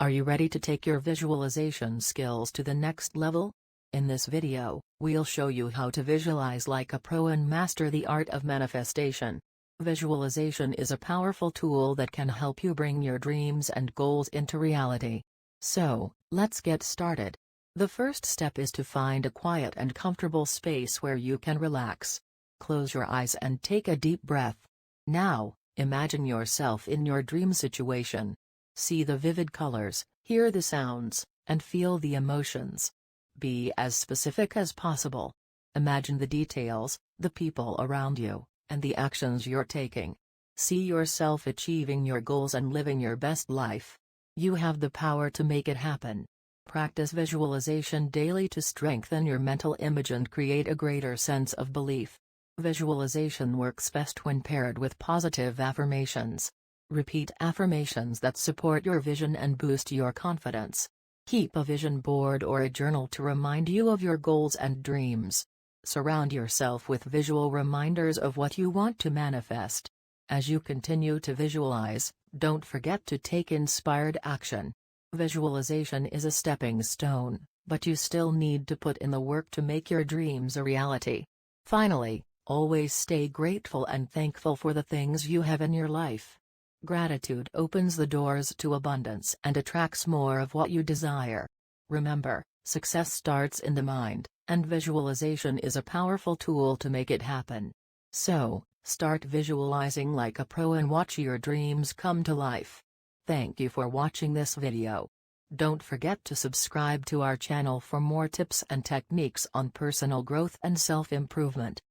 Are you ready to take your visualization skills to the next level? In this video, we'll show you how to visualize like a pro and master the art of manifestation. Visualization is a powerful tool that can help you bring your dreams and goals into reality. So, let's get started. The first step is to find a quiet and comfortable space where you can relax. Close your eyes and take a deep breath. Now, imagine yourself in your dream situation. See the vivid colors, hear the sounds, and feel the emotions. Be as specific as possible. Imagine the details, the people around you, and the actions you're taking. See yourself achieving your goals and living your best life. You have the power to make it happen. Practice visualization daily to strengthen your mental image and create a greater sense of belief. Visualization works best when paired with positive affirmations. Repeat affirmations that support your vision and boost your confidence. Keep a vision board or a journal to remind you of your goals and dreams. Surround yourself with visual reminders of what you want to manifest. As you continue to visualize, don't forget to take inspired action. Visualization is a stepping stone, but you still need to put in the work to make your dreams a reality. Finally, always stay grateful and thankful for the things you have in your life. Gratitude opens the doors to abundance and attracts more of what you desire. Remember, success starts in the mind, and visualization is a powerful tool to make it happen. So, start visualizing like a pro and watch your dreams come to life. Thank you for watching this video. Don't forget to subscribe to our channel for more tips and techniques on personal growth and self-improvement.